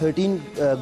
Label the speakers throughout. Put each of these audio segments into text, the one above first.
Speaker 1: 13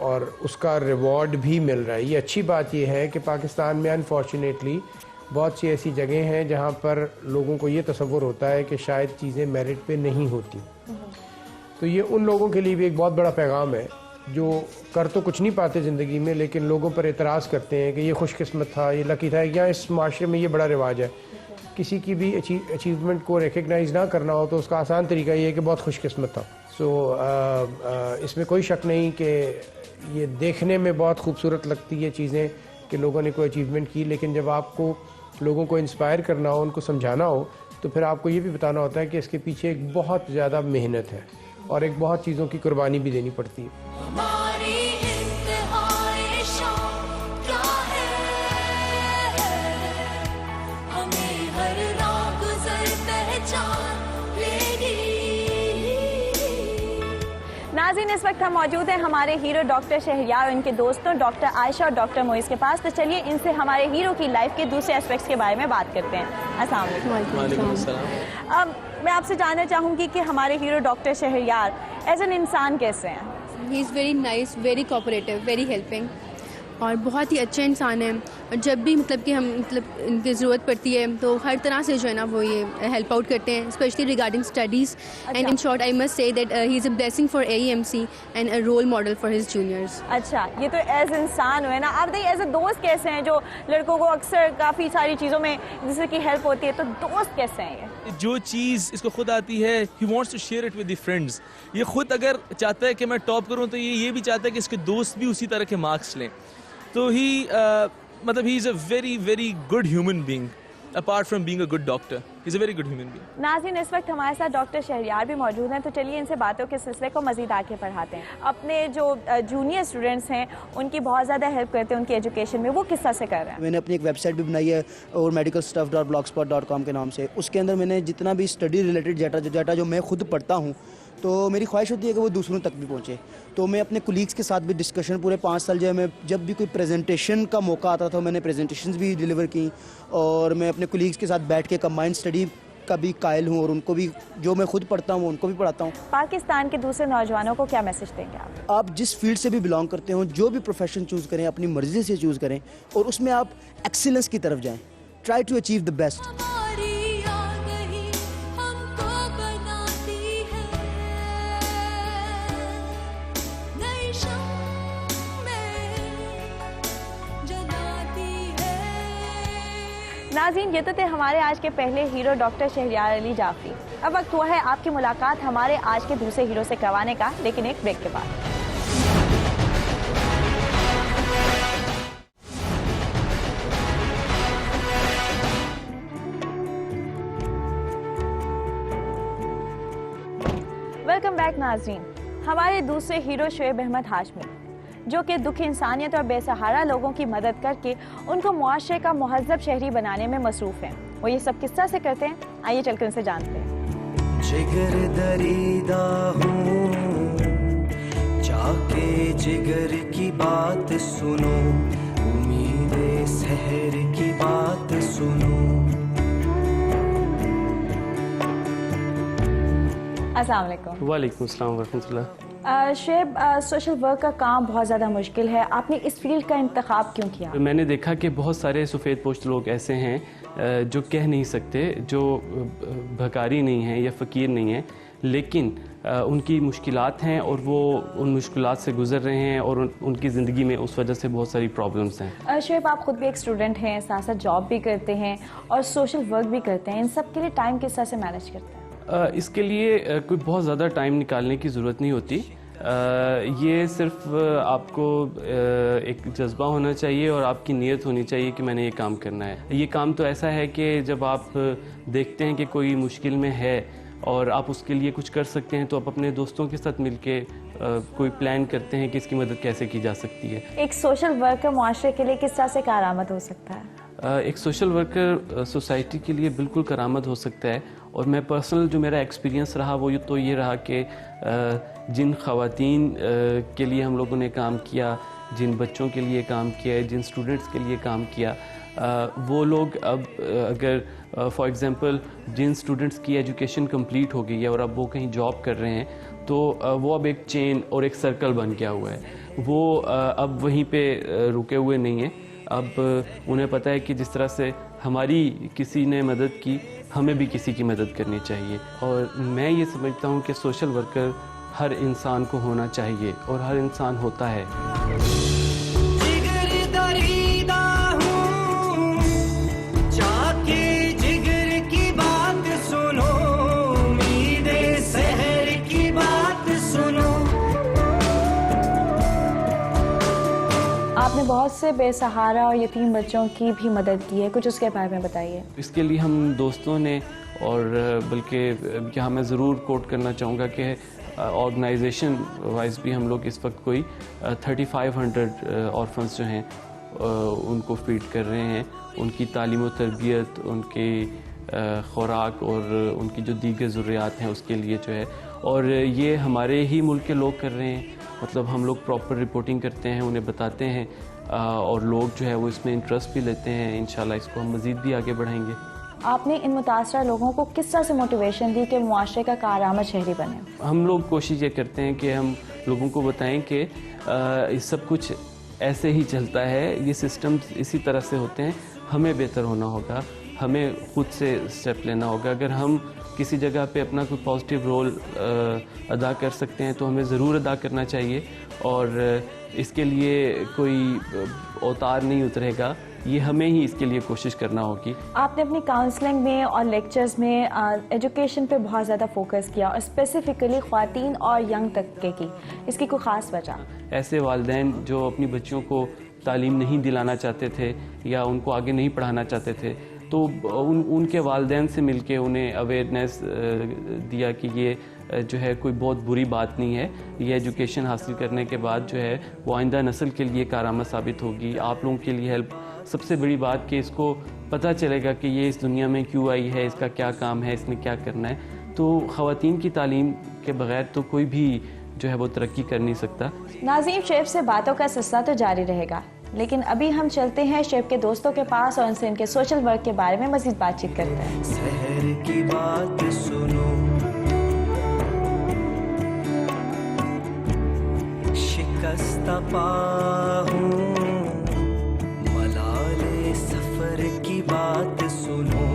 Speaker 2: اور اس کا ریوارڈ بھی مل رہا ہے. یہ اچھی بات یہ ہے کہ پاکستان میں انفارچونیٹلی بہت سی ایسی جگہیں ہیں جہاں پر لوگوں کو یہ تصور ہوتا ہے کہ شاید چیزیں میرٹ پہ نہیں ہوتی. تو یہ ان لوگوں کے لیے بھی ایک بہت بڑا پیغام ہے جو کر تو کچھ نہیں پاتے زندگی میں لیکن لوگوں پر اعتراض کرتے ہیں کہ یہ خوش قسمت تھا, یہ لکی تھا. یا اس معاشرے میں یہ بڑا رواج ہے, کسی کی بھی اچیومنٹ کو ریکگنائز نہ کرنا ہو تو اس کا آسان طریقہ یہ ہے کہ بہت خوش قسمت تھا. سو اس میں کوئی شک نہیں کہ یہ دیکھنے میں بہت خوبصورت لگتی ہے چیزیں کہ لوگوں نے کوئی اچیومنٹ کی, لیکن جب آپ کو لوگوں کو انسپائر کرنا ہو, ان کو سمجھانا ہو, تو پھر آپ کو یہ بھی بتانا ہوتا ہے کہ اس کے پیچھے ایک بہت زیادہ محنت ہے اور ایک بہت چیزوں کی قربانی بھی دینی پڑتی ہے.
Speaker 3: ناظرین, اس وقت ہم موجود ہیں ہمارے ہیرو ڈاکٹر شہریار اور ان کے دوستوں ڈاکٹر عائشہ اور ڈاکٹر معیز کے پاس. تو چلیے ان سے ہمارے ہیرو کی لائف کے دوسرے اسپیکٹس کے بارے میں بات کرتے ہیں. السلام علیکم.
Speaker 4: وعلیکم السلام.
Speaker 3: اب میں آپ سے جاننا چاہوں گی کہ ہمارے hero doctor Shehryar as an انسان کیسے ہیں؟
Speaker 5: He is very nice, very cooperative, very helping اور بہت ہی اچھے انسان ہیں. اور جب بھی مطلب کہ ہم ان کی ضرورت پڑتی ہے تو ہر طرح سے جو ہے نا وہ یہ ہیلپ آؤٹ کرتے ہیں, specially regarding studies. And in short I must say that he is a blessing for AEMC and a role model for his juniors.
Speaker 3: اچھا, یہ تو ایز انسان ہوئے نا. آپ دیکھیے ایز اے دوست کیسے ہیں, جو لڑکوں کو اکثر کافی ساری چیزوں میں جس کی ہیلپ ہوتی ہے, تو دوست کیسے ہیں یہ؟
Speaker 4: جو چیز اس کو خود آتی ہے he wants to share it with the friends. یہ خود اگر چاہتا ہے کہ میں ٹاپ کروں تو یہ بھی چاہتا ہے کہ اس کے دوست بھی اسی طرح کے مارکس لیں. تو ہی مطلب he is a very very good human being apart from being a good doctor. He is a very good human being.
Speaker 3: ناظرین, اس وقت ہمارے ساتھ ڈاکٹر شہریار بھی موجود ہیں, تو چلیے ان سے باتوں کے سلسلے کو مزید آگے بڑھاتے ہیں. اپنے جو جونیئر اسٹوڈنٹس ہیں ان کی بہت زیادہ ہیلپ کرتے ہیں ان کی ایجوکیشن میں, وہ کس طرح سے کر رہے ہیں؟
Speaker 1: میں نے اپنی ایک ویب سائٹ بھی بنائی ہے اور medicalstuff.blogspot.com کے نام سے. اس کے اندر میں نے جتنا بھی اسٹڈی ریلیٹڈ ڈیٹا جو میں خود پڑھتا ہوں تو میری خواہش ہوتی ہے کہ وہ دوسروں تک بھی پہنچے. تو میں اپنے کولیگس کے ساتھ بھی ڈسکشن پورے 5 سال جو ہے, میں جب بھی کوئی پریزنٹیشن کا موقع آتا تھا میں نے پریزنٹیشنز بھی ڈیلیور کی, اور میں اپنے کولیگس کے ساتھ بیٹھ کے کمبائنڈ اسٹڈی کا بھی قائل ہوں, اور ان کو بھی جو میں خود پڑھتا ہوں ان کو بھی پڑھاتا ہوں.
Speaker 3: پاکستان کے دوسرے نوجوانوں کو کیا میسج دیں گے آپ؟
Speaker 1: آپ جس فیلڈ سے بھی بلانگ کرتے ہوں, جو بھی پروفیشن چوز کریں اپنی مرضی سے چوز کریں, اور اس میں آپ ایکسیلنس کی طرف جائیں. Try to achieve the best.
Speaker 3: ناظرین, یہ تو تھے ہمارے آج کے پہلے ہیرو ڈاکٹر شہریار علی جعفری. اب وقت ہوا ہے آپ کی ملاقات ہمارے آج کے دوسرے ہیرو سے کروانے کا, لیکن ایک بریک کے بعد. ویلکم بیک ناظرین. ہمارے دوسرے ہیرو شعیب احمد ہاشمی, جو کہ دکھ انسانیت اور بے سہارا لوگوں کی مدد کر کے ان کو معاشرے کا مہذب شہری بنانے میں مصروف ہیں. وہ یہ سب کس طرح سے کرتے ہیں, آئیے چل کر ان سے جانتے ہیں.
Speaker 6: جگر دریدہ ہوں, جا کے جگر کی بات سنو, امید سحر کی بات سنو.
Speaker 3: السلام علیکم.
Speaker 7: وعلیکم السلام ورحمۃ اللہ.
Speaker 3: شعیب, سوشل ورک کا کام بہت زیادہ مشکل ہے, آپ نے اس فیلڈ کا انتخاب کیوں کیا؟
Speaker 7: میں نے دیکھا کہ بہت سارے سفید پوش لوگ ایسے ہیں جو کہہ نہیں سکتے, جو بھکاری نہیں ہیں یا فقیر نہیں ہیں, لیکن ان کی مشکلات ہیں اور وہ ان مشکلات سے گزر رہے ہیں اور ان کی زندگی میں اس وجہ سے بہت ساری پرابلمس ہیں.
Speaker 3: شعیب, آپ خود بھی ایک اسٹوڈنٹ ہیں, ساتھ ساتھ جاب بھی کرتے ہیں اور سوشل ورک بھی کرتے ہیں, ان سب کے لیے ٹائم کس طرح سے مینیج کرتے ہیں؟
Speaker 7: اس کے لیے کوئی بہت زیادہ ٹائم نکالنے کی ضرورت نہیں ہوتی. یہ صرف آپ کو ایک جذبہ ہونا چاہیے اور آپ کی نیت ہونی چاہیے کہ میں نے یہ کام کرنا ہے. یہ کام تو ایسا ہے کہ جب آپ دیکھتے ہیں کہ کوئی مشکل میں ہے اور آپ اس کے لیے کچھ کر سکتے ہیں تو آپ اپنے دوستوں کے ساتھ مل کے کوئی پلان کرتے ہیں کہ اس کی مدد کیسے کی جا سکتی ہے.
Speaker 3: ایک سوشل ورکر معاشرے کے لیے کس طرح سے کارآمد ہو سکتا ہے؟
Speaker 7: ایک سوشل ورکر سوسائٹی کے لیے بالکل کارآمد ہو سکتا ہے. اور میں پرسنل جو میرا ایکسپیرینس رہا وہ تو یہ رہا کہ جن خواتین کے لیے ہم لوگوں نے کام کیا, جن بچوں کے لیے کام کیا, جن اسٹوڈنٹس کے لیے کام کیا, وہ لوگ اب اگر فار ایگزامپل جن اسٹوڈنٹس کی ایجوکیشن کمپلیٹ ہو گئی ہے اور اب وہ کہیں جاب کر رہے ہیں تو وہ اب ایک چین اور ایک سرکل بن گیا ہوا ہے. وہ اب وہیں پہ رکے ہوئے نہیں ہیں. اب انہیں پتہ ہے کہ جس طرح سے ہماری کسی نے مدد کی, ہمیں بھی کسی کی مدد کرنی چاہیے. اور میں یہ سمجھتا ہوں کہ سوشل ورکر ہر انسان کو ہونا چاہیے اور ہر انسان ہوتا ہے.
Speaker 3: آپ نے بہت سے بے سہارا اور یتیم بچوں کی بھی مدد کی ہے, کچھ اس کے بارے میں بتائیے.
Speaker 7: اس کے لیے ہم دوستوں نے, اور بلکہ یہاں میں ضرور کوٹ کرنا چاہوں گا کہ آرگنائزیشن وائز بھی ہم لوگ اس وقت کوئی 3500 آرفنس جو ہیں ان کو فیڈ کر رہے ہیں. ان کی تعلیم و تربیت, ان کی خوراک اور ان کی جو دیگر ضروریات ہیں اس کے لیے جو ہے, اور یہ ہمارے ہی ملک کے لوگ کر رہے ہیں. مطلب ہم لوگ پراپر رپورٹنگ کرتے ہیں, انہیں بتاتے ہیں, اور لوگ جو ہے وہ اس میں انٹرسٹ بھی لیتے ہیں. انشاءاللہ اس کو ہم مزید بھی آگے بڑھائیں گے.
Speaker 3: آپ نے ان متاثرہ لوگوں کو کس طرح سے موٹیویشن دی کہ معاشرے کا کارآمد شہری بنے؟
Speaker 7: ہم لوگ کوشش یہ کرتے ہیں کہ ہم لوگوں کو بتائیں کہ یہ سب کچھ ایسے ہی چلتا ہے, یہ سسٹمز اسی طرح سے ہوتے ہیں. ہمیں بہتر ہونا ہوگا, ہمیں خود سے اسٹیپ لینا ہوگا. اگر ہم کسی جگہ پہ اپنا کوئی پازیٹیو رول ادا کر سکتے ہیں تو ہمیں ضرور ادا کرنا چاہیے. اور اس کے لیے کوئی اوتار نہیں اترے گا, یہ ہمیں ہی اس کے لیے کوشش کرنا ہوگی.
Speaker 3: آپ نے اپنی کاؤنسلنگ میں اور لیکچرز میں ایجوکیشن پہ بہت زیادہ فوکس کیا, اور اسپیسیفکلی خواتین اور ینگ طبقے کی. اس کی کوئی خاص وجہ؟
Speaker 7: ایسے والدین جو اپنی بچیوں کو تعلیم نہیں دلانا چاہتے تھے یا ان کو آگے نہیں پڑھانا چاہتے تھے, تو ان کے والدین سے مل کے انہیں اویئرنیس دیا کہ یہ جو ہے کوئی بہت بری بات نہیں ہے. یہ ایجوکیشن حاصل کرنے کے بعد جو ہے وہ آئندہ نسل کے لیے کارآمد ثابت ہوگی, آپ لوگوں کے لیے ہیلپ. سب سے بڑی بات کہ اس کو پتہ چلے گا کہ یہ اس دنیا میں کیوں آئی ہے, اس کا کیا کام ہے, اس نے کیا کرنا ہے. تو خواتین کی تعلیم کے بغیر تو کوئی بھی جو ہے وہ ترقی کر نہیں سکتا.
Speaker 3: ناظرین, شعیب سے باتوں کا سلسلہ تو جاری رہے گا, لیکن ابھی ہم چلتے ہیں شعیب کے دوستوں کے پاس اور ان سے ان کے سوشل ورک کے بارے میں مزید بات چیت کرتے ہیں.
Speaker 6: سحر کی بات سنو, شکستہ پا ہوں, ملال سفر کی بات سنو.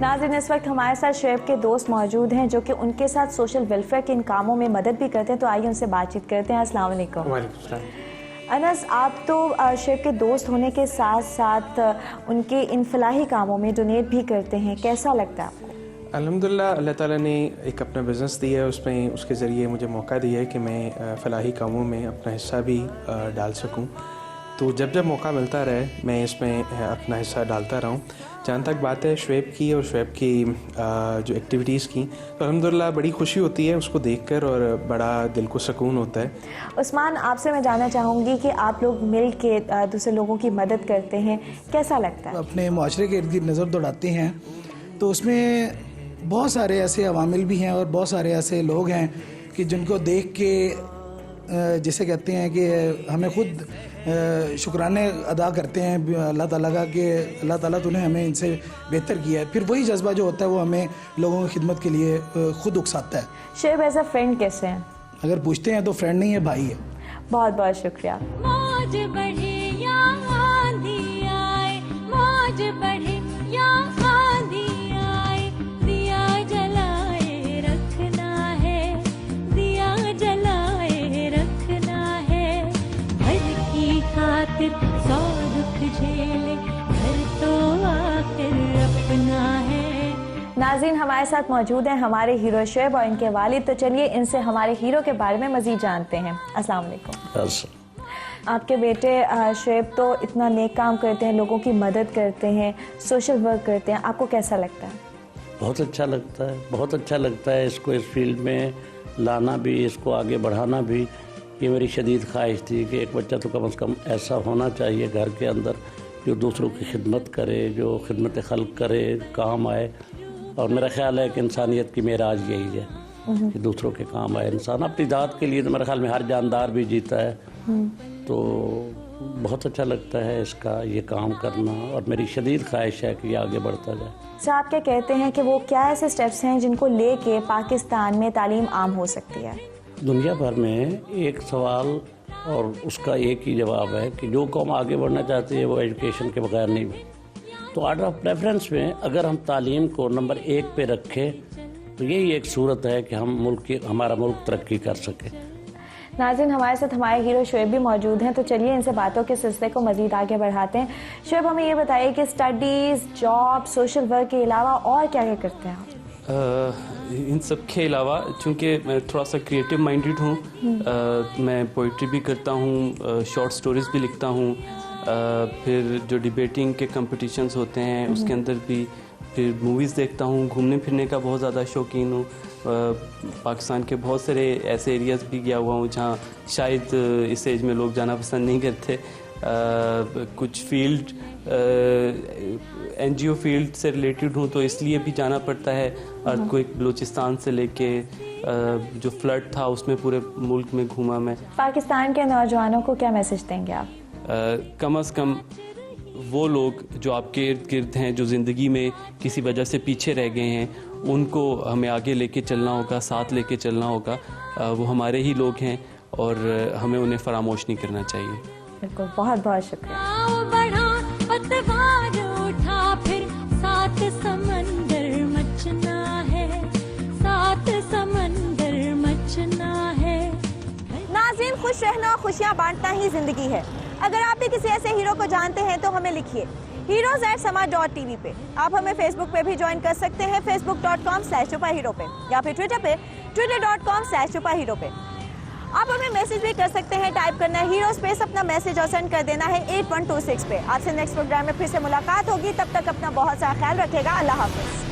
Speaker 3: ناظرین, اس وقت ہمارے ساتھ شعیب کے دوست موجود ہیں جو کہ ان کے ساتھ سوشل ویلفیئر کے ان کاموں میں مدد بھی کرتے ہیں, تو آئیے ان سے بات چیت کرتے ہیں. السلام علیکم.
Speaker 2: وعلیکم السلام.
Speaker 3: انس, آپ تو شعیب کے دوست ہونے کے ساتھ ساتھ ان کے ان فلاحی کاموں میں ڈونیٹ بھی کرتے ہیں, کیسا لگتا ہے آپ کو؟
Speaker 8: الحمدللہ, اللہ تعالیٰ نے ایک اپنا بزنس دیا ہے, اس میں اس کے ذریعے مجھے موقع دیا ہے کہ میں فلاحی کاموں میں اپنا حصہ بھی ڈال سکوں. تو جب جب موقع ملتا رہے میں اس میں اپنا حصہ ڈالتا رہا ہوں. جہاں تک بات ہے شعیب کی اور شعیب کی جو ایکٹیویٹیز کی, تو الحمدللہ بڑی خوشی ہوتی ہے اس کو دیکھ کر اور بڑا دل کو سکون ہوتا ہے.
Speaker 3: عثمان, آپ سے میں جاننا چاہوں گی کہ آپ لوگ مل کے دوسرے لوگوں کی مدد کرتے ہیں, کیسا لگتا ہے؟
Speaker 9: اپنے معاشرے کے ارد گرد نظر دوڑاتے ہیں تو اس میں بہت سارے ایسے عوامل بھی ہیں اور بہت سارے ایسے لوگ ہیں کہ جن کو دیکھ کے جسے کہتے ہیں کہ ہمیں خود شکرانے ادا کرتے ہیں اللہ تعالیٰ کا کہ اللہ تعالیٰ تو نے ہمیں ان سے بہتر کیا ہے. پھر وہی جذبہ جو ہوتا ہے وہ ہمیں لوگوں کی خدمت کے لیے خود اکساتا ہے.
Speaker 3: شعیب ایز اے فرینڈ کیسے ہیں؟
Speaker 9: اگر پوچھتے ہیں تو فرینڈ نہیں ہے, بھائی ہے.
Speaker 3: بہت بہت شکریہ.
Speaker 10: موج بڑھے یا آندھی آئے, موج بڑھے یا آندھی آئے, دیا جلائے رکھنا ہے, دیا جلائے رکھنا ہے. گھر کی خاطر سو دکھ جھیلے, گھر تو آخر اپنا ہے.
Speaker 3: ناظرین, ہمارے ساتھ موجود ہیں ہمارے ہیرو شعیب اور ان کے والد, تو چلیے ان سے ہمارے ہیرو کے بارے میں مزید جانتے ہیں. السلام علیکم. آپ کے بیٹے شعیب تو اتنا نیک کام کرتے ہیں, لوگوں کی مدد کرتے ہیں, سوشل ورک کرتے ہیں, آپ کو کیسا لگتا ہے؟
Speaker 11: بہت اچھا لگتا ہے, بہت اچھا لگتا ہے اس کو اس فیلڈ میں لانا بھی, اس کو آگے بڑھانا بھی. یہ میری شدید خواہش تھی کہ ایک بچہ تو کم از کم ایسا ہونا چاہیے گھر کے اندر جو دوسروں کی خدمت کرے, جو خدمت خلق کرے, کام آئے. اور میرا خیال ہے کہ انسانیت کی معراج یہی ہے کہ دوسروں کے کام آئے. انسان اپنی ذات کے لیے تو میرے خیال میں ہر جاندار بھی جیتا ہے, تو بہت اچھا لگتا ہے اس کا یہ کام کرنا اور میری شدید خواہش ہے کہ یہ آگے بڑھتا جائے.
Speaker 3: سر آپ کیا کہتے ہیں کہ وہ کیا ایسے سٹیپس ہیں جن کو لے کے پاکستان میں تعلیم عام ہو سکتی ہے؟
Speaker 11: دنیا بھر میں ایک سوال اور اس کا ایک ہی جواب ہے کہ جو قوم آگے بڑھنا چاہتی ہے وہ ایجوکیشن کے بغیر نہیں بڑھتی. تو آرڈر آف پریفرنس میں اگر ہم تعلیم کو نمبر 1 پہ رکھیں تو یہی ایک صورت ہے کہ ہمارا ملک ترقی کر سکے.
Speaker 3: ناظرین ہمارے ساتھ ہمارے ہیرو شعیب بھی موجود ہیں، تو چلیے ان سے باتوں کے سلسلے کو مزید آگے بڑھاتے ہیں. شعیب ہمیں یہ بتائیے کہ اسٹڈیز، جاب، سوشل ورک کے علاوہ اور کیا کیا کرتے ہیں آپ؟
Speaker 7: ان سب کے علاوہ چونکہ میں تھوڑا سا کریٹو مائنڈیڈ ہوں، میں پوئٹری بھی کرتا ہوں، شارٹ سٹوریز بھی لکھتا ہوں، پھر جو ڈیبیٹنگ کے کمپٹیشنز ہوتے ہیں اس کے اندر بھی، پھر موویز دیکھتا ہوں، گھومنے پھرنے کا بہت زیادہ شوقین ہوں. پاکستان کے بہت سارے ایسے ایریاز بھی گیا ہوا ہوں جہاں شاید اس ایج میں لوگ جانا پسند نہیں کرتے. کچھ فیلڈ NGO فیلڈ سے ریلیٹڈ ہوں تو اس لیے بھی جانا پڑتا ہے. ارتھ کوئک بلوچستان سے لے کے جو فلڈ تھا اس میں پورے ملک میں گھوما میں.
Speaker 3: پاکستان کے نوجوانوں کو کیا میسج دیں گے آپ؟
Speaker 7: کم از کم وہ لوگ جو آپ کے ارد گرد ہیں جو زندگی میں کسی وجہ سے پیچھے رہ گئے ہیں ان کو ہمیں آگے لے کے چلنا ہوگا، ساتھ لے کے چلنا ہوگا. وہ ہمارے ہی لوگ ہیں اور ہمیں انہیں فراموش نہیں کرنا چاہیے.
Speaker 3: بالکل، بہت بہت شکریہ.
Speaker 10: بڑھا پتوار اٹھا پھر ساتھ سمندر مچنا ہے، ساتھ سمندر مچنا ہے.
Speaker 3: ناظرین خوش رہنا، خوشیاں بانٹنا ہی زندگی ہے. اگر آپ بھی کسی ایسے ہیرو کو جانتے ہیں تو ہمیں لکھیے heroes@sama.tv پہ. آپ ہمیں فیس بک پہ بھی جوائن کر سکتے ہیں facebook.com/چھپا-ہیرو پہ، یا پھر ٹویٹر پہ twitter.com/چھپا-ہیرو پہ. آپ ہمیں میسج بھی کر سکتے ہیں، ٹائپ کرنا ہے ہیرو اسپیس اپنا میسج اور سینڈ کر دینا ہے 8126 پہ. آپ سے نیکسٹ پروگرام میں پھر سے ملاقات ہوگی، تب تک اپنا بہت سارا خیال رکھے گا. اللہ حافظ.